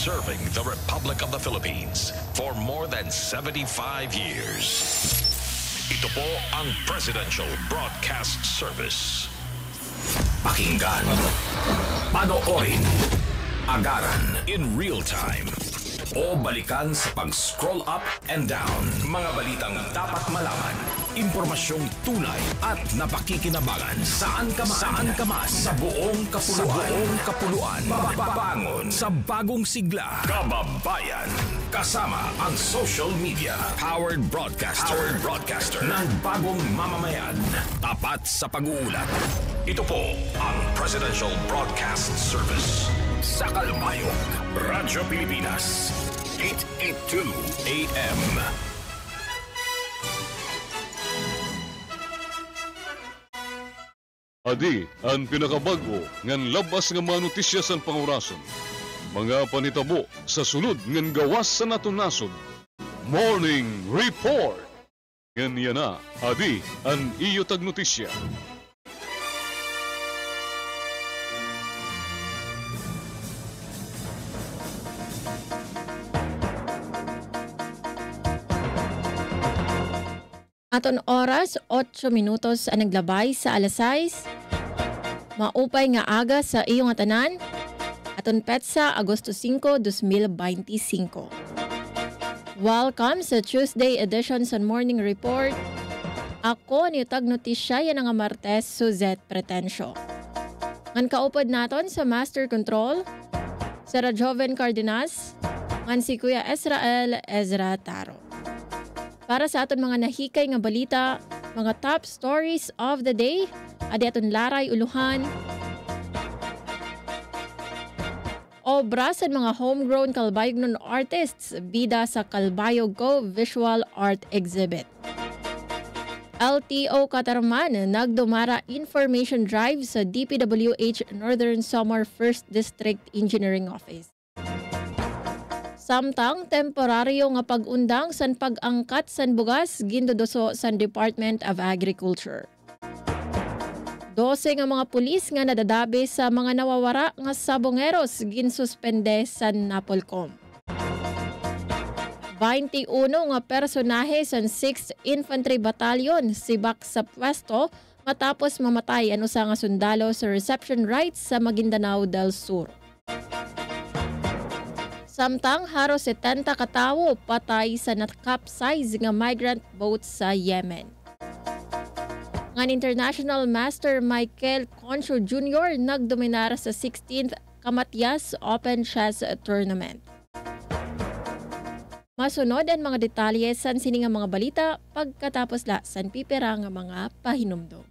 serving the Republic of the Philippines for more than 75 years. Ito po ang Presidential Broadcast Service. Pakinggan, panoorin, agaran in real time, o balikan sa pag-scroll up and down. Mga balitang dapat malaman, impormasyong tunay at napakikinabangan. Saan ka man sa buong kapuluan. Bangon sa bagong sigla. Kababayan. Kasama ang social media. Powered broadcaster ng bagong mamamayan. Tapat sa pag-uulat. Ito po ang Presidential Broadcast Service. Sa Kalbayog, Radyo Pilipinas, 882 AM. Adi, ang pinakabago ngan labas nga mga notisya sa pangurason. Mga panitabo sa sunod ngan gawas sa natunasod. Morning Report. Ganyan na, Adi, ang iyo tag notisya. Aton oras, 8 minutos ang naglabay sa alas 6. Maupay nga aga sa iyong atanan. Aton petsa, Agosto 5, 2025. Welcome sa Tuesday edition sa Morning Report. Ako ni Tag Notisya yan nga Martes, Suzette Pretensio. Ngan kaupod naton sa Master Control, Sarah Joven Cardenas, ngan si Kuya Ezra Taro. Para sa aton mga nahikay nga balita, mga top stories of the day, adi aton laray uluhan, obra sa mga homegrown Kalbayognon artists, bida sa Kalbayog Go Visual Art Exhibit. LTO Katarman, nagdumara information drive sa DPWH Northern Samar 1st District Engineering Office. Samtang temporaryo nga pag-undang san pag-angkat san bugas gindodoso san Department of Agriculture. 12 nga mga pulis nga nadadabi sa mga nawawara nga sabongeros ginsuspende san Napolcom. 21 nga personahe san 6th Infantry Battalion sibak sa pwesto matapos mamatay ano sa nga sundalo sa reception rites sa Maguindanao del Sur. Samtang haros 70 katawo patay sa nakapsize nga migrant boat sa Yemen. Ngan International Master Michael Concho Jr. nagdominar sa 16th Kamatyas Open Chess Tournament. Masunod ang mga detalye san sini nga mga balita pagkatapos la san pipera nga mga pahinumdom.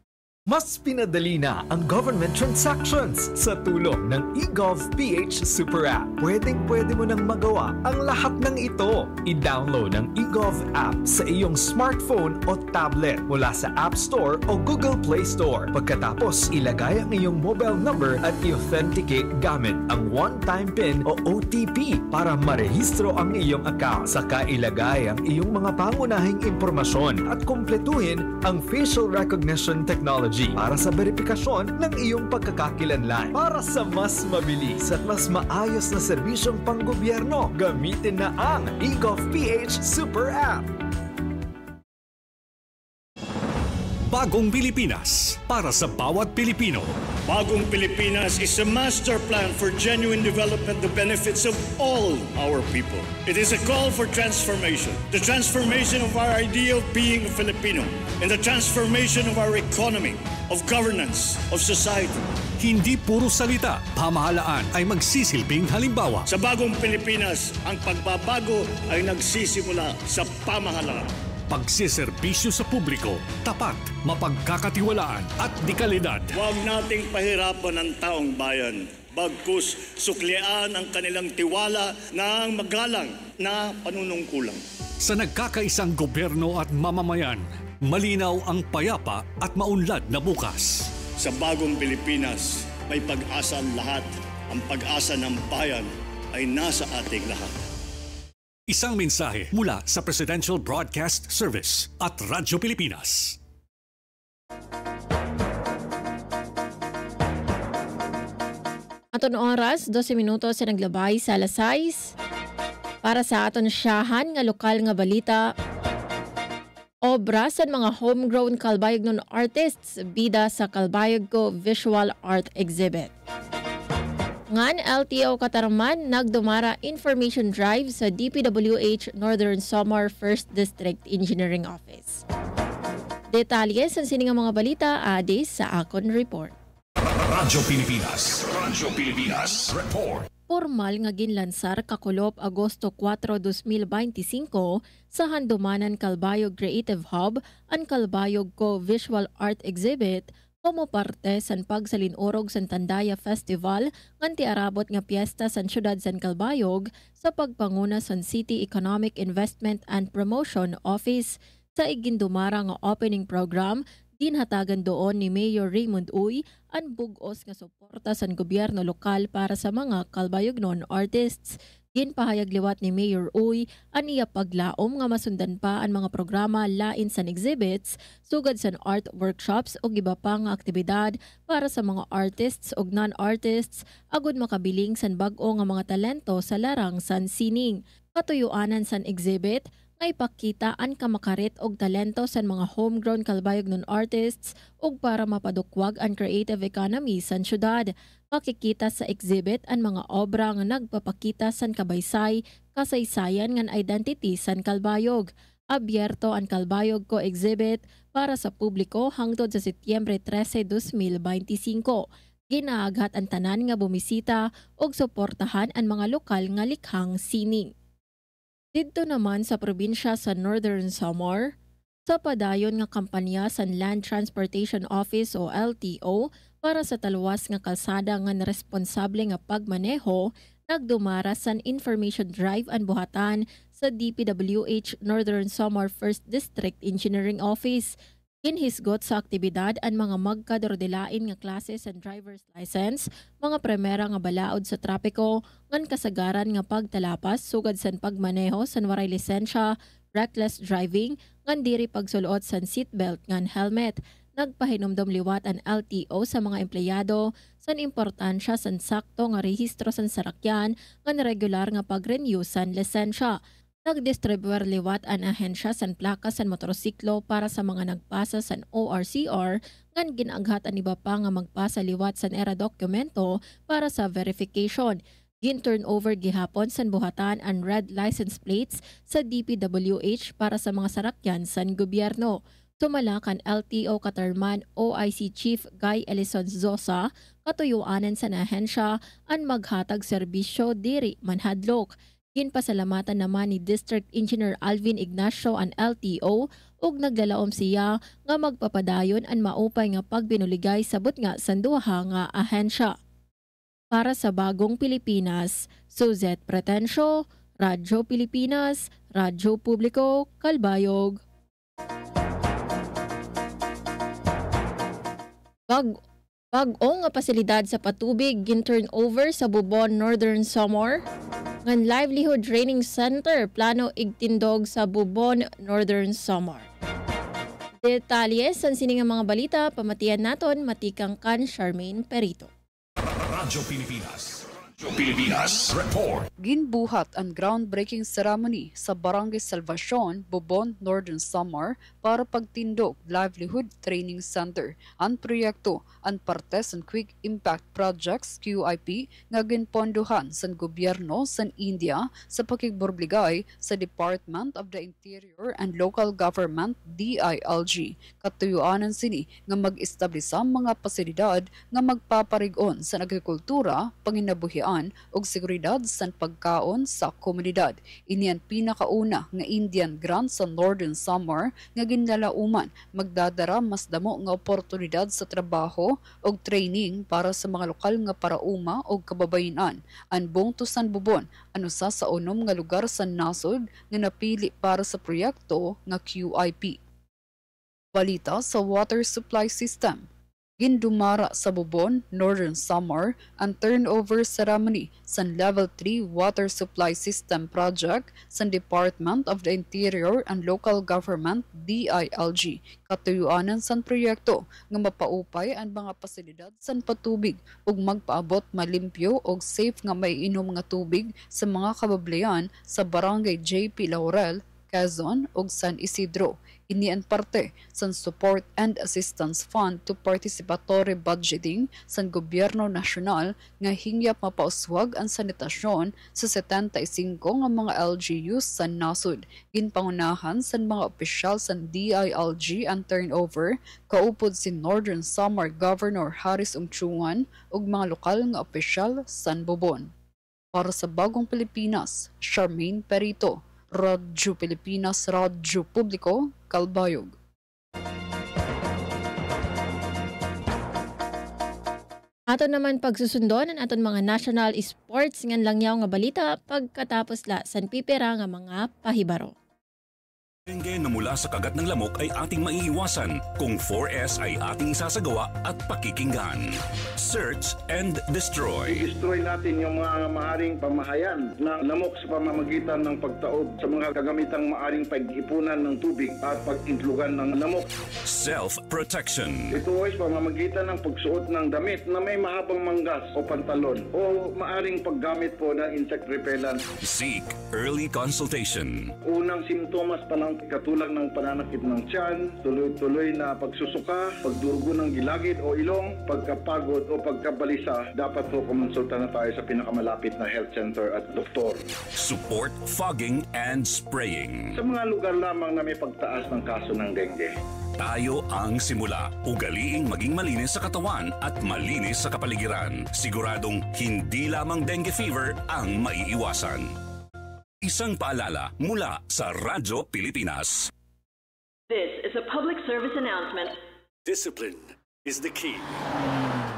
Mas pinadali na ang government transactions sa tulong ng eGov.ph Super App. Pwede mo nang magawa ang lahat ng ito. I-download ang eGov app sa iyong smartphone o tablet mula sa App Store o Google Play Store. Pagkatapos, ilagay ang iyong mobile number at i-authenticate gamit ang one-time PIN o OTP para marehistro ang iyong account. Saka ilagay ang iyong mga pangunahing impormasyon at kumpletuhin ang facial recognition technology para sa verifikasyon ng iyong pagkakakilanlan. Para sa mas mabilis at mas maayos na serbisyong panggobyerno, gamitin na ang eGov.ph Super App. Bagong Pilipinas para sa bawat Pilipino. Bagong Pilipinas is a master plan for genuine development that benefits of all our people. It is a call for transformation. The transformation of our idea of being a Filipino and the transformation of our economy, of governance, of society. Hindi puro salita, pamahalaan ay magsisilbing halimbawa. Sa Bagong Pilipinas, ang pagbabago ay nagsisimula sa pamahalaan. Pagsiservisyo sa publiko, tapat, mapagkakatiwalaan at dekalidad. Huwag nating pahirapan ang taong bayan. Bagkus suklian ang kanilang tiwala ng magalang na panunungkulan. Sa nagkakaisang gobyerno at mamamayan, malinaw ang payapa at maunlad na bukas. Sa Bagong Pilipinas, may pag-asa ang lahat. Ang pag-asa ng bayan ay nasa ating lahat. Isang mensahe mula sa Presidential Broadcast Service at Radyo Pilipinas. Aton oras, 12 minutos sa naglabay sa alas 6. Para sa aton siyahan nga lokal nga balita, obra sa mga homegrown Kalbayog artists bida sa Kalbayog Ko Visual Art Exhibit. Ngan LTO Katarman nagdumara information drive sa DPWH Northern Samar 1st District Engineering Office. Detalye sa sining mga balita adis sa akon report. Radyo Pilipinas report. Formal nga ginlansar kakulop Agosto 4, 2025 sa Handumanan Kalbayog Creative Hub ang Kalbayog Ko Visual Art Exhibit como parte san pagsalinurog san Tandaya Festival nganti arabot nga piyesta san syudad san Kalbayog sa pagpanguna san City Economic Investment and Promotion Office sa igindumara nga opening program. Dinhatagan doon ni Mayor Raymond Uy ang bugos nga suporta sa gobyerno lokal para sa mga Kalbayognon artists. Ginpahayag liwat ni Mayor Uy ang iya paglaom nga masundan pa ang mga programa lain sa exhibits, sugad sa art workshops o iba pa nga aktibidad para sa mga artists o non-artists agud makabiling san bag-o nga mga talento sa larang san sining. Katuyuanan san exhibit nga ipakita ang kamakarit og talento sa mga homegrown Kalbayognon artists ug para mapadukwag ang creative economy sa syudad. Makikita sa exhibit ang mga obra nga nagpapakita sa kabaysay, kasaysayan ngan identity sa Kalbayog. Abyerto ang Kalbayog Ko exhibit para sa publiko hangtod sa Setyembre 13, 2025. Ginaaghat ang tanan nga bumisita ug suportahan ang mga lokal nga likhang sining. Dito naman sa probinsya sa Northern Samar, sa padayon nga kampanya sa Land Transportation Office o LTO para sa taluwas nga kalsada nga responsable nga pagmaneho, nagdumara sa information drive ang buhatan sa DPWH Northern Samar 1st District Engineering Office. Ginhisgot sa aktibidad ang mga magkadordelain nga klases and driver's license, mga premera nga balaod sa trapiko, ngan kasagaran nga pagtalapas, sugad san pagmaneho san waray lisensya, reckless driving, ngan diri pagsulot san seatbelt ngan helmet. Nagpahinumdom liwat ang LTO sa mga empleyado san importansya san sakto nga rehistro san sarakyan ngan regular nga pag-renew san lisensya. Nagdistribuer liwat ang ahensya san plaka san motorsiklo para sa mga nagpasa san ORCR ngan ginaghat ang iba pa nga magpasa liwat san era dokumento para sa verification. Gin-turnover gihapon san buhatan ang red license plates sa DPWH para sa mga sarakyan san gobyerno. Tumala kan LTO Katarman OIC Chief Guy Elison Zosa katuyuanan sa ahensya ang maghatag serbisyo diri manhadlok. Ginpasalamatan naman ni District Engineer Alvin Ignacio ang LTO ug naglalaom siya nga magpapadayon ang maupay nga pagbinuligay sabot nga sa duha nga ahensya. Para sa Bagong Pilipinas, Suzette Pretencio, Radyo Pilipinas, Radyo Publiko, Kalbayog. Bag-o nga pasilidad sa patubig gin-turn over sa Bubon, Northern Samar. Ngan Livelihood Training Center plano igtindog sa Bubon, Northern Samar. Detalye sa sining mga balita pamatian naton matikang kan Charmaine Perito. Radyo Pilipinas report. Ginbuhat ang groundbreaking ceremony sa Barangay Salvacion, Bubon, Northern Samar para pagtindog Livelihood Training Center. Ang proyekto ang parte sa Quick Impact Projects QIP nga ginpondohan sa gobyerno sa India sa pakigborbligay sa Department of the Interior and Local Government DILG. Katuyuanan sini nga mag-establisa mga pasilidad nga magpaparigon sa agrikultura, panginabuhian ug seguridad sa pagkaon sa komunidad. Ini ang pinakauna nga Indian grant sa Northern Samar nga ginlalauman magdadara mas damo nga oportunidad sa trabaho ug training para sa mga lokal nga parauma ug kababayenan. Ang Bungtusan Bubon ano sa unom nga lugar sa nasod nga napili para sa proyekto nga QIP. Balita sa water supply system. Gindumara sa Bubon, Northern Samar, ang turnover ceremony sa Level 3 Water Supply System Project sa Department of the Interior and Local Government DILG. Katuyuanan sa proyekto nga mapaupay ang mga pasilidad sa patubig ug magpaabot malimpyo ug safe nga maiinom nga tubig sa mga kababayan sa Barangay JP Laurel, Quezon ug San Isidro. Ini ang parte sa Support and Assistance Fund to Participatory Budgeting sa Gobyerno Nasyonal nga hingyap mapauswag ang sanitasyon sa 75 nga mga LGUs sa nasud. Ginpangunahan sa mga opisyal sa DILG ang turnover, kaupod si Northern Samar Governor Haris Umchungan ug mga lokal nga opisyal sa Bubon. Para sa Bagong Pilipinas, Charmaine Perito, Radyo Pilipinas, Radyo Publiko, Kalbayog. Aton naman pagsusundon ang aton mga national sports ngan langyaw nga balita pagkatapos la san pipera nga mga pahibaro. Dengue na mula sa kagat ng lamok ay ating maiiwasan kung 4S ay ating sasagawa at pakikinggan. Search and destroy. I-destroy natin yung mga maaring pamahayan ng lamok sa pamamagitan ng pagtaob sa mga kagamitang maaring pag-ipunan ng tubig at pag-intlugan ng lamok. Self-protection. Ito ay pamamagitan ng pagsuot ng damit na may mahabang manggas o pantalon o maaring paggamit po ng insect repellent. Seek early consultation. Unang simptomas pa lang katulad ng pananakit ng tiyan, tuloy-tuloy na pagsusuka, pagdurugo ng gilagid o ilong, pagkapagod o pagkabalisa, dapat po kumonsulta na tayo sa pinakamalapit na health center at doktor. Support fogging and spraying. Sa mga lugar lamang na may pagtaas ng kaso ng dengue. Tayo ang simula. Ugaliing maging malinis sa katawan at malinis sa kapaligiran. Siguradong hindi lamang dengue fever ang maiiwasan. Isang paalala mula sa Radyo Pilipinas. This is a public service announcement. Discipline is the key.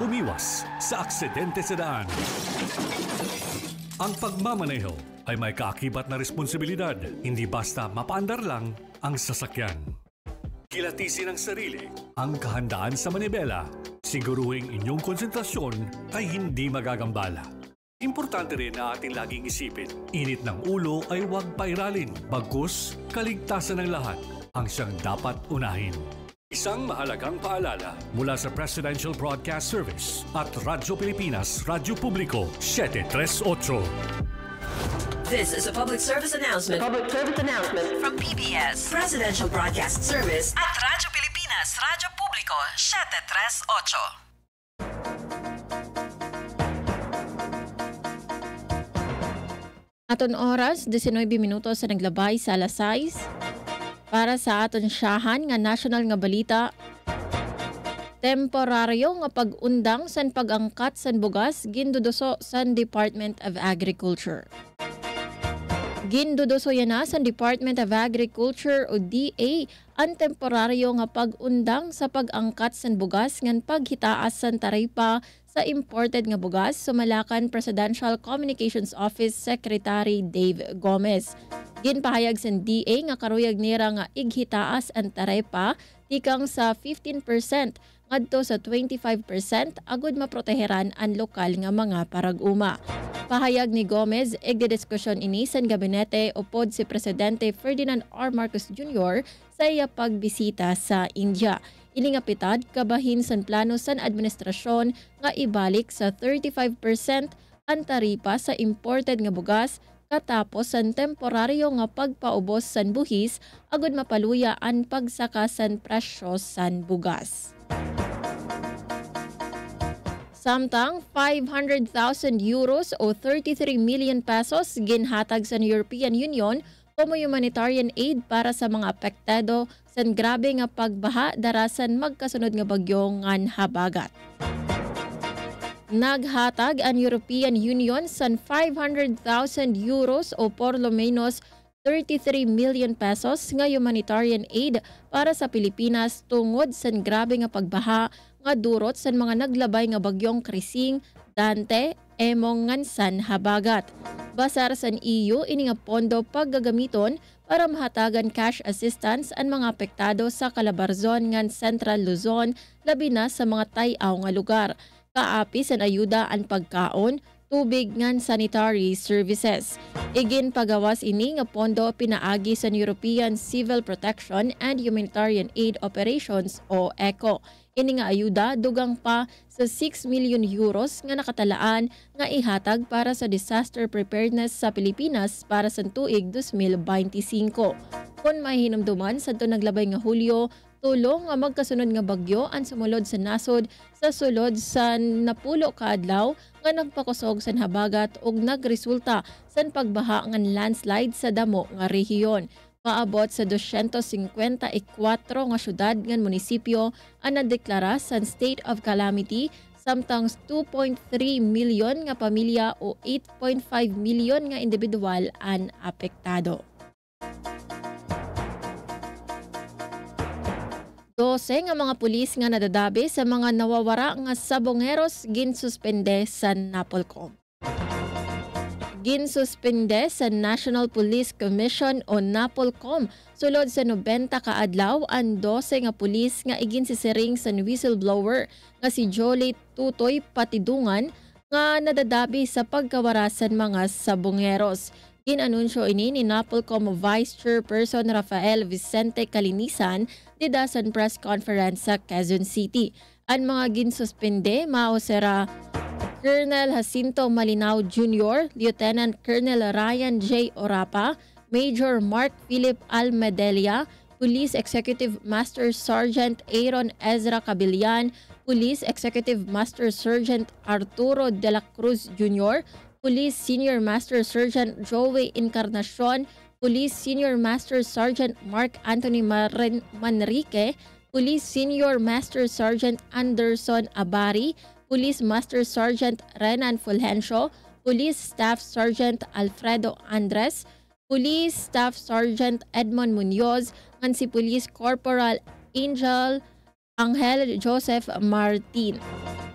Umiwas sa aksidente sa daan. Ang pagmamaneho ay may kaakibat na responsibilidad, hindi basta mapaandar lang ang sasakyan. Kilatisin ang sarili, ang kahandaan sa manibela, siguruhing inyong konsentrasyon ay hindi magagambala. Importante rin na ating laging isipin, init ng ulo ay huwag pairalin, bagkus kaligtasan ng lahat ang siyang dapat unahin. Isang mahalagang paalala mula sa Presidential Broadcast Service at Radyo Pilipinas, Radyo Publiko, 738. This is a public service announcement. Public service announcement from PBS, Presidential Broadcast Service at Radyo Pilipinas, Radyo Publiko, 738. Aton oras, 19 minutos sa naglabay sa alas 6. Para sa aton siyahan nga national nga balita, temporaryo nga pag-undang san pag-angkat san bugas ginduduso san Department of Agriculture. Ginduduso yan na sa Department of Agriculture o DA ang temporaryo nga pag-undang sa pag-angkat san bugas ngan paghitaas san taripa sa imported nga bugas, sumalakan Presidential Communications Office Secretary Dave Gomez. Ginpahayag sa DA nga karuyag nira nga ighitaas ang taripa tikang sa 15% ngadto sa 25% agud maproteheran ang lokal nga mga parag-uma. Pahayag ni Gomez, igdidiskusyon ini sa gabinete upod si Presidente Ferdinand R. Marcos Jr. sa iya pagbisita sa India. Iningapitad kabahin sa plano sa administrasyon nga ibalik sa 35% ang taripa sa imported nga bugas katapos sa temporaryo nga pagpaubos sa buhis agud mapaluya ang pagsaka sa presyo sa bugas. Samtang 500,000 euros o 33 million pesos ginhatag sa European Union como humanitarian aid para sa mga apektado sa grabe nga pagbaha darasan magkasunod nga bagyo ngan habagat. Naghatag ang European Union sa 500,000 euros o por lo menos 33 million pesos nga humanitarian aid para sa Pilipinas tungod sa grabe nga pagbaha nga durot sa mga naglabay nga bagyong Krising, Dante, Emong ngan san habagat. Basar sa EU ini nga pondo paggagamiton para mahatagan cash assistance ang mga apektado sa Calabarzon ngan Central Luzon labi na sa mga tayaw nga lugar. Kaapi sa ayuda ang pagkaon, tubig ngan sanitary services. Igin pagawas ini nga pondo pinaagi sa European Civil Protection and Humanitarian Aid Operations o ECHO. Ini nga ayuda dugang pa sa 6 million euros nga nakatalaan nga ihatag para sa disaster preparedness sa Pilipinas para sa tuig 2025. Kung mahinumduman sa naglabay nga Hulyo, tulong nga magkasunod nga bagyo ang sumulod sa nasod sa sulod sa napulo ka adlaw nga nagpakusog sa habagat ug nagresulta sa pagbaha ngan landslide sa damo nga rehiyon. Paabot sa 254 nga syudad ngan munisipyo ang nadeklara sa state of calamity samtang 2.3 milyon nga pamilya o 8.5 milyon nga individual ang apektado. 12 nga mga pulis nga nadadabi sa mga nawawara nga sabongeros ginsuspende sa Napolcom. Ginsuspende sa National Police Commission o Napolcom sulod sa 90 ka adlaw ang 12 nga pulis nga iginsisiring sa whistleblower nga si Jolie Tutoy Patidungan nga nadadabi sa pagkawarasan mga sabongeros. Ginanunsyo ini ni Napolcom Vice Chairperson Rafael Vicente Calinisan dida sa press conference sa Quezon City. Ang mga ginsuspende mao sira Colonel Jacinto Malinao Jr., Lieutenant Colonel Ryan J. Orapa, Major Mark Philip Almedelia, Police Executive Master Sergeant Aaron Ezra Cabillan, Police Executive Master Sergeant Arturo de la Cruz Jr., Police Senior Master Sergeant Joey Encarnacion, Police Senior Master Sergeant Mark Anthony Manrique, Police Senior Master Sergeant Anderson Abari, Police Master Sergeant Renan Fulgencio, Police Staff Sergeant Alfredo Andres, Police Staff Sergeant Edmond Munoz, ngan si Police Corporal Angel Joseph Martin.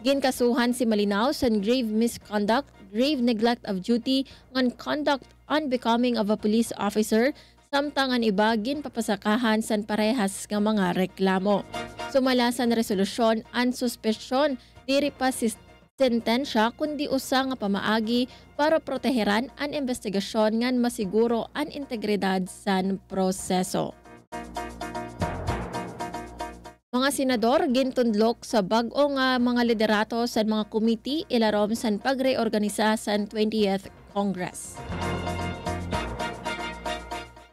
Ginkasuhan si Malinao sa grave misconduct, grave neglect of duty, ngan conduct unbecoming of a police officer, samtang ang iba ginpapasakahan sa parehas nga mga reklamo. Sumala sa resolusyon ang suspesyon diri pa si sentensya kundi usa nga pamaagi para proteheran ang investigasyon ngan masiguro ang integridad sa proseso. Mga senador gintudlok sa bag-o nga mga liderato sa mga komite ilarom sa pagreorganisa sa 20th Congress.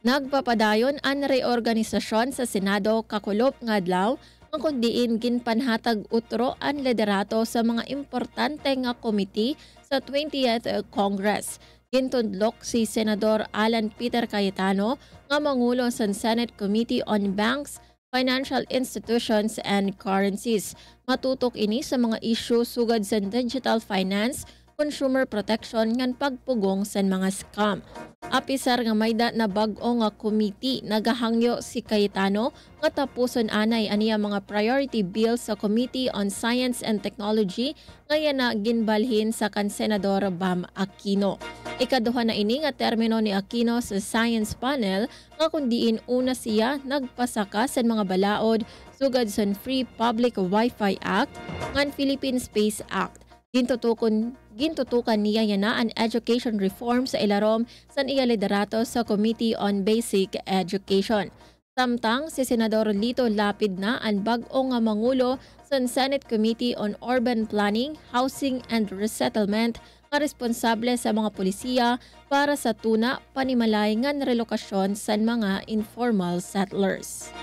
Nagpapadayon ang reorganisasyon sa Senado kakulop nga adlaw ang kundiin ginpanhatag utro ang liderato sa mga importante nga komite sa 20th Congress. Gintudlok si Senador Alan Peter Cayetano nga mangulo sa Senate Committee on Banks, Financial Institutions and Currencies. Matutok ini sa mga issue sugad sa digital finance, consumer protection ngan pagpugong sa mga scam. Apisar nga mayda na bag-o nga committee nagahangyo si Cayetano nga tapuson anay aniya mga priority bills sa Committee on Science and Technology nga na ginbalhin sa kan Senador Bam Aquino. Ikaduha na ini nga termino ni Aquino sa Science Panel nga kundiin una siya nagpasaka sa mga balaod sugad sa Free Public Wi-Fi Act ngan Philippine Space Act. Gintutukan niya yana ang education reform sa ilarom sa iya liderato sa Committee on Basic Education. Samtang si Senador Lito Lapid na ang bag-o nga mangulo sa Senate Committee on Urban Planning, Housing and Resettlement nga responsable sa mga polisiya para sa tuna panimalay ngan relokasyon sa mga informal settlers.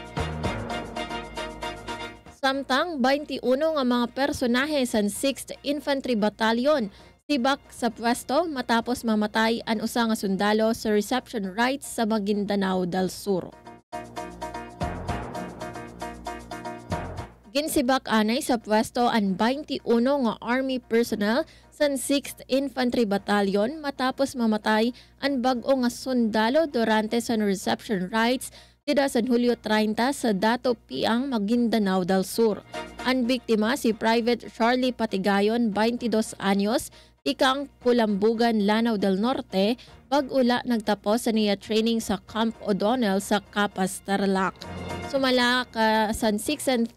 Samtang 21 nga mga personahe sa 6th Infantry Battalion tibak sa pwesto matapos mamatay ang usa nga sundalo sa reception rites sa Maguindanao del Sur. Ginsibak anay sa pwesto ang 21 nga Army personnel sa 6th Infantry Battalion matapos mamatay ang bag-o nga sundalo durante sa reception rites dida sa Hulyo 30 sa Dato Piang, Maguindanao del Sur. Ang biktima si Private Charlie Patigayon, 22 anyos, ikang Pulambugan, Lanao del Norte, bag-ula nagtapos sa niya training sa Camp O'Donnell sa Capas, Tarlac. Sumala ka sa 6th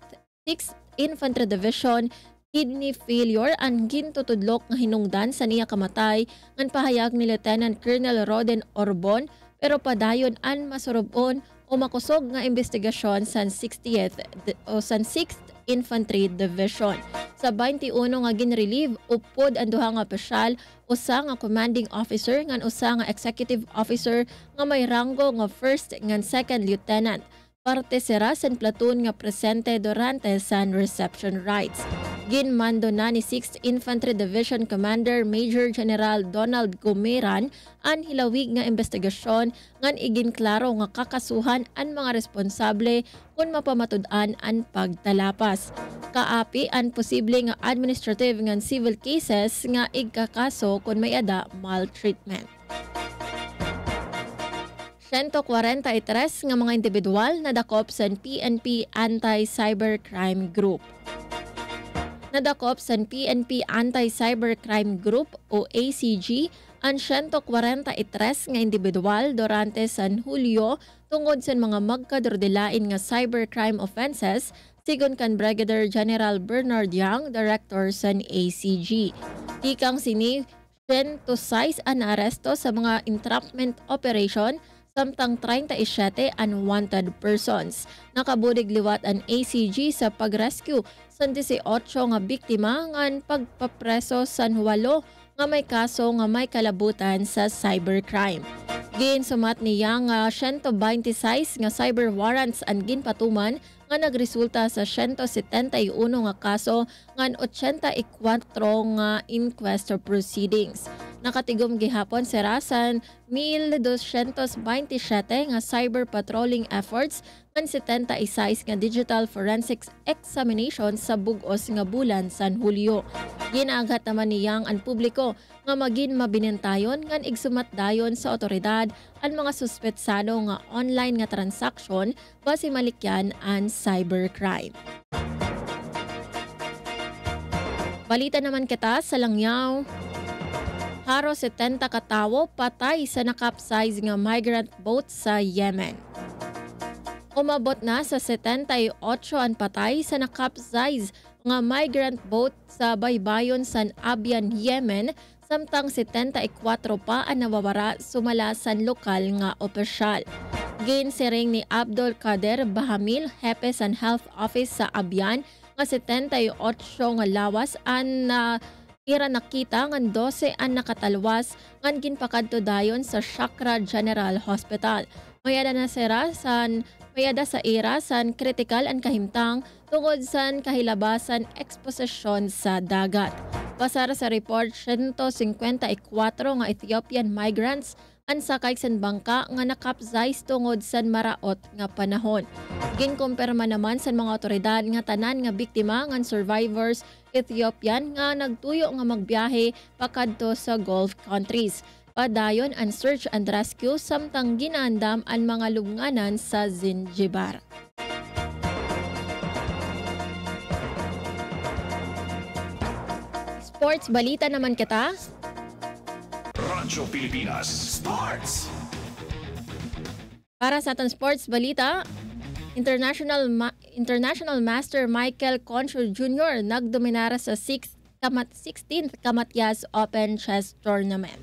Infantry Division, kidney failure ang gintutudlok nga hinungdan sa niya kamatay ngan pahayag ni Lieutenant Colonel Roden Orbon, pero padayon an masurubon o makusog nga investigasyon sa 6th Infantry Division. Sa 21 nga ginrelieve upod ang duha nga opisyal, usa nga commanding officer ngan usa nga executive officer nga may ranggo nga first ngan second lieutenant. Parte sira sa platoon nga presente durante sa reception rites. Ginmando na ni 6th Infantry Division Commander Major General Donald Gumeran ang hilawig nga investigasyon ngan iginklaro nga kakasuhan ang mga responsable kung mapamatud-an ang pagtalapas. Kaapi ang posible nga administrative ngan civil cases nga igkakaso kung may ada maltreatment. 143 nga mga individual na dakop sa PNP Anti-Cybercrime Group. Nadakop sa PNP Anti-Cybercrime Group o ACG ang 143 nga individual durante sa Hulyo tungod sa mga magkadordilain nga cybercrime offenses, sigon kan Brigadier General Bernard Yang, Director sa ACG. Tikang sini 106 ang aresto sa mga entrapment operation, samtang 37 unwanted persons. Nakabudig liwat ang ACG sa pag-rescue sa 18 nga biktima ngan pagpapreso sa 8 nga may kaso nga may kalabutan sa cybercrime. Ginsumat niya nga 126 nga cyber warrants ang ginpatuman nga nagresulta sa 171 nga kaso ngan 84 nga inquest proceedings. Nakatigom gihapon si Rasan 1,227 nga cyber patrolling efforts ngan 76 nga digital forensics examination sa bug-os nga bulan sa Hulyo. Ginaghat naman niyang ang publiko nga magin mabinentayon ngan igsumat dayon sa otoridad ang mga suspetsado nga online nga transaction base malikyan ang cybercrime. Balita naman kita sa Langyaw. Haro 70 katawo patay sa nakapsize nga migrant boat sa Yemen. Umabot na sa 78 ang patay sa nakapsize nga migrant boat sa baybayon sa Abyan, Yemen, samtang 74 pa ang nawawara sumala sa lokal nga opisyal. Ginsiring ni Abdul Kader Bahamil, Hepe sa Health Office sa Abyan, nga 78 nga lawas ang ira nakita ngan 12 ang nakatalwas ngan ginpakadto dayon sa Chakra General Hospital. Mayada sa ira san kritikal ang kahimtang tungod san kahilabasan eksposisyon sa dagat. Pasara sa report, 154 nga Ethiopian migrants ang sakay san bangka nga nakapsize tungod san maraot nga panahon. Ginkumpirma naman sa mga otoridad nga tanan nga biktima ngan survivors Ethiopian nga nagtuyo nga magbiyahe pakadto sa Gulf countries. Padayon ang search and rescue samtang ginaandam ang mga lubnganan sa Zinjibar. Sports balita naman kita. Radyo Pilipinas Sports. Para sa atong sports balita, International Master Michael Concho Jr. nagdominara sa 16th Kamatyas Open Chess Tournament.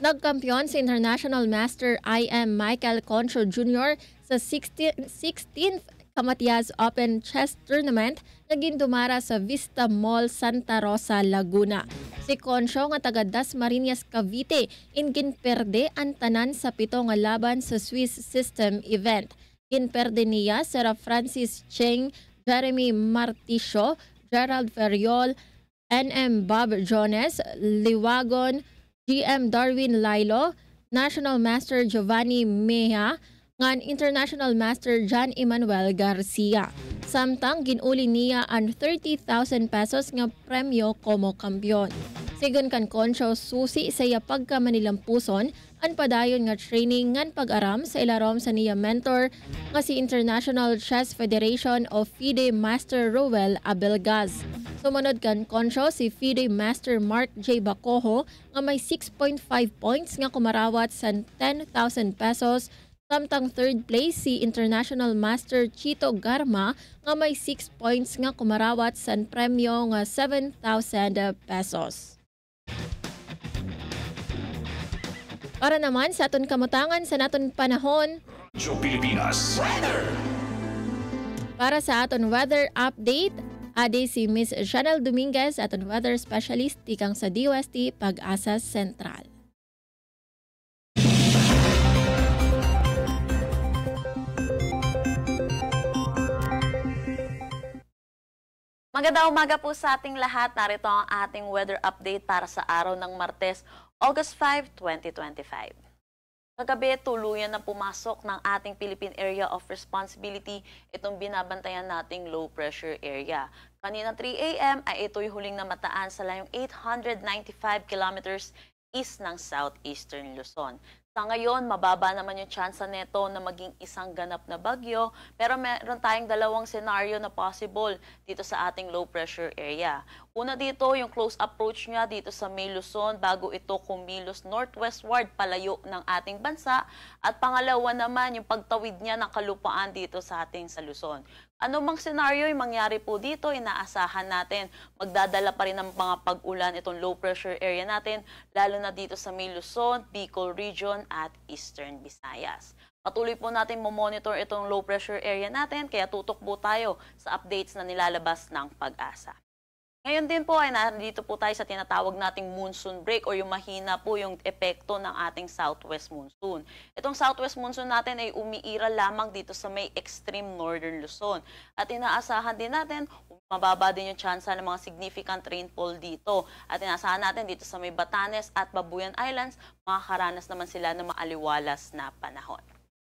Nagkampiyon si International Master IM Michael Concho Jr. sa 16th Kamatyas Open Chess Tournament na gindumara sa Vista Mall, Santa Rosa, Laguna. Si Concho nga taga Dasmariñas, Cavite, ginperde ang tanan sa 7 nga laban sa Swiss System event. Ginperde niya Sir Francis Cheng, Jeremy Marticio, Gerald Ferriol, NM Bob Jones, Liwagon, GM Darwin Lailo, National Master Giovanni Mejia, ngan International Master John Emmanuel Garcia. Samtang ginuli niya ang 30,000 pesos nga premyo como kampiyon. Sigon kan Concho, susi sa iya pagka manilampuson ang padayon nga training ngan pag-aram sa ilarom sa niya mentor nga si International Chess Federation of FIDE Master Roel Abelgaz. Sumunod kan konsyo si FIDE Master Mark J. Bacojo nga may 6.5 points nga kumarawat sa 10,000 pesos. Samtang third place si International Master Chito Garma nga may 6 points nga kumarawat sa premyo nga 7,000 pesos. Para naman sa aton kamutangan sa naton panahon, Pilipinas Weather. Para sa aton weather update, adi si Miss Chanel Dominguez, aton weather specialist tikang sa DOST Pag-asa Sentral. Magandang umaga po sa ating lahat. Narito ang ating weather update para sa araw ng Martes, August 5, 2025. Kagabi, tuluyan na pumasok ng ating Philippine Area of Responsibility itong binabantayan nating low pressure area. Kanina 3 a.m. ay ito'y huling namataan sa layong 895 kilometers east ng southeastern Luzon. Sa ngayon, mababa naman yung tsansa nito na maging isang ganap na bagyo, pero meron tayong dalawang senaryo na possible dito sa ating low pressure area. Una dito, yung close approach niya dito sa May Luzon bago ito kumilos northwestward palayo ng ating bansa. At pangalawa naman, yung pagtawid niya ng kalupaan dito sa ating sa Luzon. Ano mang senaryo yung mangyari po dito, inaasahan natin magdadala pa rin ng mga pag-ulan itong low pressure area natin, lalo na dito sa May Luzon, Bicol Region at Eastern Visayas. Patuloy po natin monitor itong low pressure area natin, kaya tutok po tayo sa updates na nilalabas ng Pag-asa. Ngayon din po ay nandito po tayo sa tinatawag nating monsoon break o yung mahina po yung epekto ng ating southwest monsoon. Itong southwest monsoon natin ay umiiral lamang dito sa may extreme northern Luzon. At inaasahan din natin, mababa din yung tsansa ng mga significant rainfall dito. At inaasahan natin dito sa may Batanes at Babuyan Islands, makakaranas naman sila ng maaliwalas na panahon.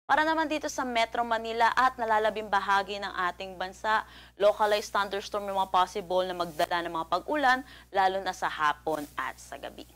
Para naman dito sa Metro Manila at nalalabing bahagi ng ating bansa, localized thunderstorm yung mga possible na magdala ng mga pag-ulan, lalo na sa hapon at sa gabi.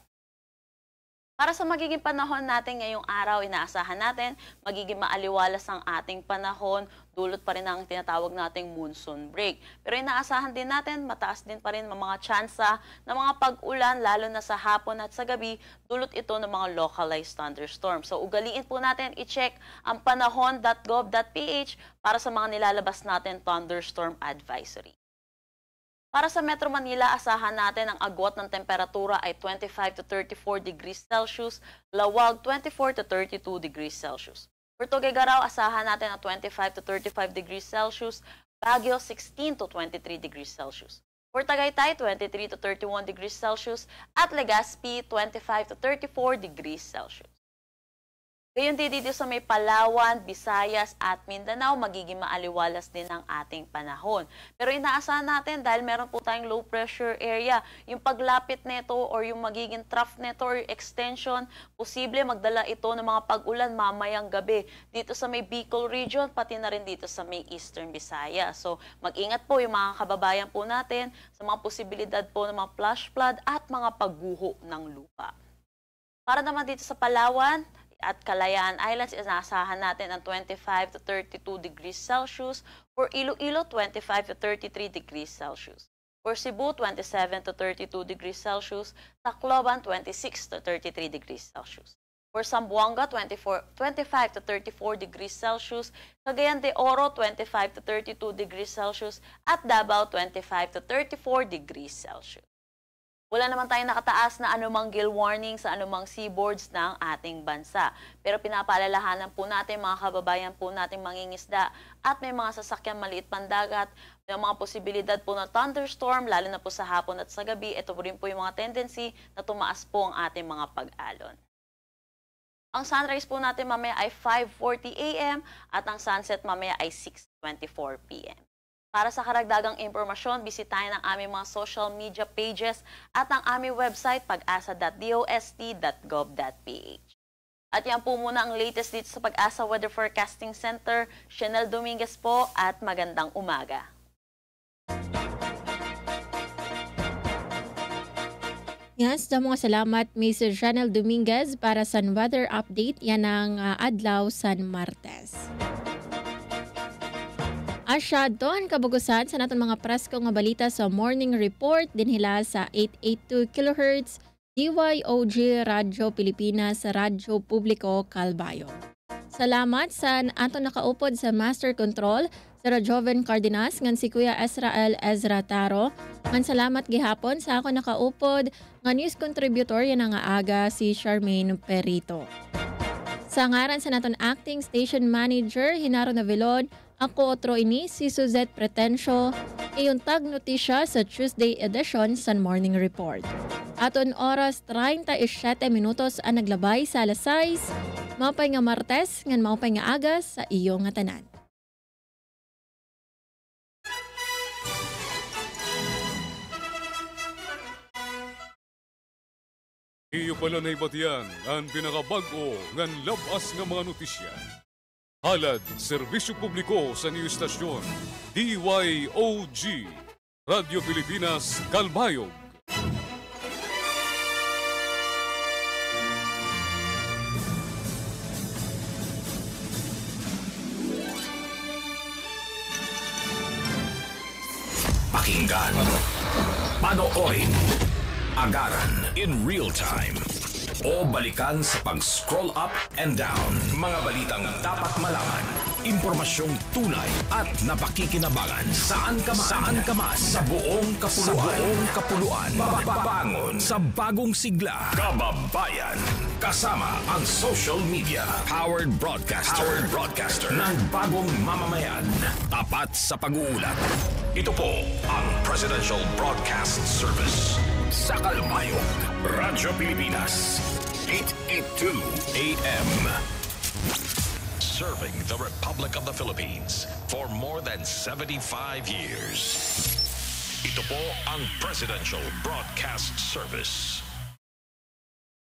Para sa magiging panahon natin ngayong araw, inaasahan natin magiging maaliwalas ang ating panahon, dulot pa rin ang tinatawag nating monsoon break. Pero inaasahan din natin, mataas din pa rin ang mga tsansa ng mga pag-ulan, lalo na sa hapon at sa gabi, dulot ito ng mga localized thunderstorms. So ugaliin po natin i-check ang panahon.gov.ph para sa mga nilalabas natin thunderstorm advisory. Para sa Metro Manila, asahan natin ang agwat ng temperatura ay 25 to 34 degrees Celsius, Lawag 24 to 32 degrees Celsius. For Tuguegarao, asahan natin ang 25 to 35 degrees Celsius, Baguio 16 to 23 degrees Celsius. For Tagaytay, 23 to 31 degrees Celsius at Legazpi, 25 to 34 degrees Celsius. Gayon dito sa may Palawan, Visayas at Mindanao, magiging maaliwalas din ang ating panahon. Pero inaasahan natin dahil meron po tayong low pressure area, yung paglapit nito or yung magiging trough nito or extension, posible magdala ito ng mga pag-ulan mamayang gabi dito sa may Bicol Region, pati na rin dito sa may Eastern Visayas. So mag-ingat po yung mga kababayan po natin sa mga posibilidad po ng mga flash flood at mga pagguho ng lupa. Para naman dito sa Palawan at Kalayaan Islands, inaasahan natin ang 25 to 32 degrees Celsius. For Iloilo, 25 to 33 degrees Celsius. For Cebu, 27 to 32 degrees Celsius. Tacloban, 26 to 33 degrees Celsius. For Zamboanga, 25 to 34 degrees Celsius. Cagayan de Oro, 25 to 32 degrees Celsius. At Davao, 25 to 34 degrees Celsius. Wala naman tayong nakataas na anumang gale warning sa anumang seaboards ng ating bansa. Pero pinapaalalahanan po natin mga kababayan po nating mangingisda at may mga sasakyan maliit pandagat, may mga posibilidad po na thunderstorm, lalo na po sa hapon at sa gabi. Ito po rin po yung mga tendency na tumaas po ang ating mga pag-alon. Ang sunrise po natin mamaya ay 5:40 a.m. at ang sunset mamaya ay 6:24 p.m. Para sa karagdagang impormasyon, bisitahin ang aming mga social media pages at ang aming website pag-asa.dost.gov.ph. At yan po muna ang latest dito sa Pag-asa Weather Forecasting Center. Chanel Dominguez po at magandang umaga. Yes, mga salamat Ms. Chanel Dominguez para sa weather update yan ang adlaw San Martes. Masyadon kabugusan sa naton mga presko nga balita sa Morning Report dinhila sa 882 kHz DYOG Radyo Pilipinas Radyo Publiko Calbayog. Salamat sa ato nakaupod sa Master Control si Joven Cardenas ngan si Kuya Ezrael Ezra Taro. Ngan salamat gihapon sa ako nakaupod nga news contributor yan nga aga si Charmaine Perito. Sa ngaran sa naton acting station manager Hinaro Navilon, ako otro ini si Suzette Pretencio, iyong tag notisya sa Tuesday edition sa Morning Report. Aton oras 37 minutos ang naglabay sa alas 6, maupay nga Martes, ngan maupay nga agas sa iyo nga tanan. Iyo pala na ibatiyan ang pinakabago ngan labas nga mga notisya. Halad, serbisyo publiko sa niyo istasyon, DYOG, Radyo Pilipinas, Calbayog. Pakinggan, panoorin, agaran in real time, o balikan sa pag-scroll up and down. Mga balitang dapat malaman, impormasyong tunay at napakikinabangan. Saan ka man sa buong kapuluan. Babangon sa bagong sigla. Kababayan, kasama ang social media. Powered broadcaster ng bagong mamamayan. Tapat sa pag-uulat. Ito po ang Presidential Broadcast Service. Sa Calbayog, Radyo Pilipinas, 882 AM. Serving the Republic of the Philippines for more than 75 years. Ito po ang Presidential Broadcast Service.